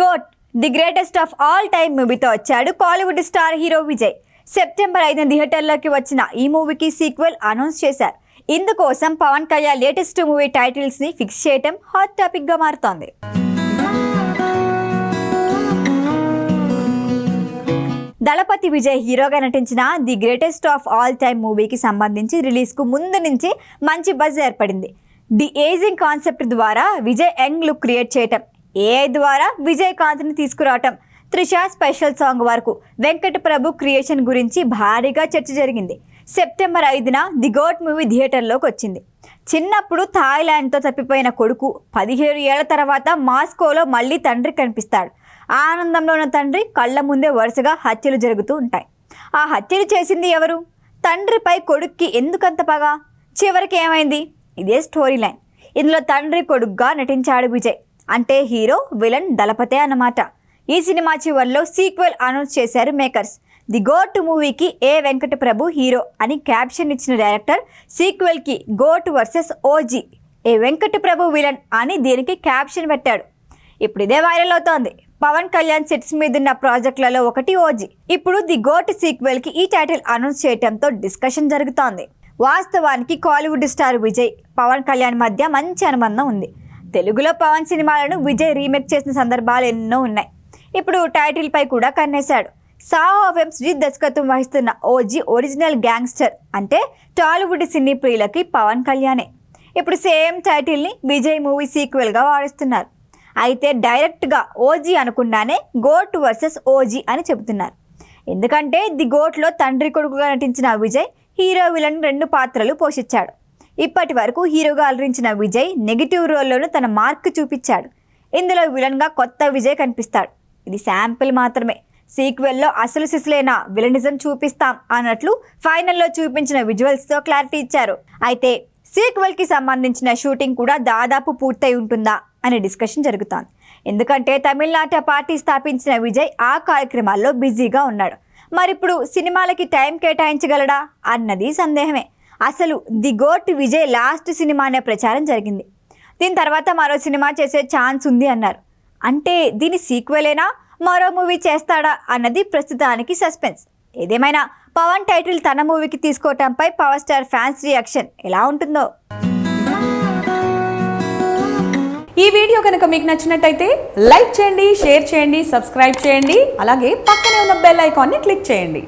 Goat the greatest of all time మూవీతో వచ్చాడు Kollywood star hero Vijay. September 5న థియేటర్లోకి వచ్చిన ఈ మూవీకి సీక్వెల్ అనౌన్స్ చేశారు. ఇందుకోసం Pavan Kalyan latest movie titles ని ఫిక్స్ చేయడం హాట్ టాపిక్ గా మారుతోంది. దళపతి విజయ్ హీరోగా నటించిన the greatest of all time మూవీకి సంబంధించి రిలీజ్కు ముందు నుంచి మంచి బజ్ ఏర్పడింది. ది ఏజింగ్ కాన్సెప్ట్ ద్వారా విజయ్ యంగ్ లుక్ క్రియేట్ చేయటం, ఏఐ ద్వారా విజయ్ కాంతిని తీసుకురావటం, త్రిష స్పెషల్ సాంగ్ వరకు వెంకట ప్రభు క్రియేషన్ గురించి భారీగా చర్చ జరిగింది. సెప్టెంబర్ 5న ది గోట్ మూవీ థియేటర్లోకి వచ్చింది. చిన్నప్పుడు థాయిలాండ్తో తప్పిపోయిన కొడుకు 17 ఏళ్ల తర్వాత మాస్కోలో మళ్ళీ తండ్రి కనిపిస్తాడు. ఆనందంలో ఉన్న తండ్రి కళ్ళ ముందే వరుసగా హత్యలు జరుగుతూ ఉంటాయి. ఆ హత్యలు చేసింది ఎవరు? తండ్రిపై కొడుక్కి ఎందుకంత పగ? చివరికి ఏమైంది? ఇదే స్టోరీ లైన్. ఇందులో తండ్రి కొడుకుగా నటించాడు విజయ్. అంటే హీరో విలన్ దళపతే అన్నమాట. ఈ సినిమా చివరిలో సీక్వెల్ అనౌన్స్ చేశారు మేకర్స్. ది గోట్ మూవీకి ఏ వెంకట ప్రభు హీరో అని క్యాప్షన్ ఇచ్చిన డైరెక్టర్ సీక్వెల్కి గోట్ వర్సెస్ ఓజీ, ఏ వెంకట ప్రభు విలన్ అని దీనికి క్యాప్షన్ పెట్టాడు. ఇప్పుడు ఇదే వైరల్ అవుతోంది. పవన్ కళ్యాణ్ సెట్స్ మీదున్న ప్రాజెక్టులలో ఒకటి ఓజీ. ఇప్పుడు ది గోట్ సీక్వెల్కి ఈ టైటిల్ అనౌన్స్ చేయడంతో డిస్కషన్ జరుగుతోంది. వాస్తవానికి కాలీవుడ్ స్టార్ విజయ్, పవన్ కళ్యాణ్ మధ్య మంచి అనుబంధం ఉంది. తెలుగులో పవన్ సినిమాలను విజయ్ రీమేక్ చేసిన సందర్భాలు ఎన్నో ఉన్నాయి. ఇప్పుడు టైటిల్ పై కూడా కన్నేశాడు. సాహో ఫిల్మ్స్ దర్శకత్వం వహిస్తున్న ఓజీ ఒరిజినల్ గ్యాంగ్స్టర్ అంటే టాలీవుడ్ సినీ ప్రియులకి పవన్ కళ్యాణే. ఇప్పుడు సేమ్ టైటిల్ని విజయ్ మూవీ సీక్వెల్గా వాడిస్తున్నారు. అయితే డైరెక్ట్గా ఓజీ అనకుండానే గోట్ వర్సెస్ ఓజీ అని చెబుతున్నారు. ఎందుకంటే ది గోట్లో తండ్రి కొడుకుగా నటించిన విజయ్ హీరో విలన్ 2 పాత్రలు పోషించాడు. ఇప్పటి వరకు హీరోగా అలరించిన విజయ్ నెగిటివ్ రోల్లోనూ తన మార్క్ చూపించాడు. ఇందులో విలన్గా కొత్త విజయ్ కనిపిస్తాడు. ఇది శాంపిల్ మాత్రమే. సీక్వెల్లో అసలు సిసలైన విలనిజం చూపిస్తాం అన్నట్లు ఫైనల్లో చూపించిన విజువల్స్తో క్లారిటీ ఇచ్చారు. అయితే సీక్వెల్కి సంబంధించిన షూటింగ్ కూడా దాదాపు పూర్తయి ఉంటుందా అనే డిస్కషన్ జరుగుతోంది. ఎందుకంటే తమిళనాట పార్టీ స్థాపించిన విజయ్ ఆ కార్యక్రమాల్లో బిజీగా ఉన్నాడు. మరిప్పుడు సినిమాలకి టైం కేటాయించగలడా అన్నది సందేహమే. అసలు the goat Vijay last cinema అనే ప్రచారం జరిగింది. దీని తర్వాత మరో సినిమా చేసే ఛాన్స్ ఉంది అన్నారు. అంటే దీని సీక్వెలేనా, మరో మూవీ చేస్తాడా అన్నది ప్రస్తుతానికి సస్పెన్స్. ఏదేమైనా పవన్ టైటిల్ తన మూవీకి తీసుకోవటంపై పవర్ స్టార్ ఫ్యాన్స్ రియాక్షన్ ఎలా ఉంటుందో. ఈ వీడియో కనుక మీకు నచ్చినట్టయితే లైక్ చేయండి, షేర్ చేయండి, సబ్స్క్రైబ్ చేయండి. అలాగే పక్కనే ఉన్న బెల్ ఐకాన్ని క్లిక్ చేయండి.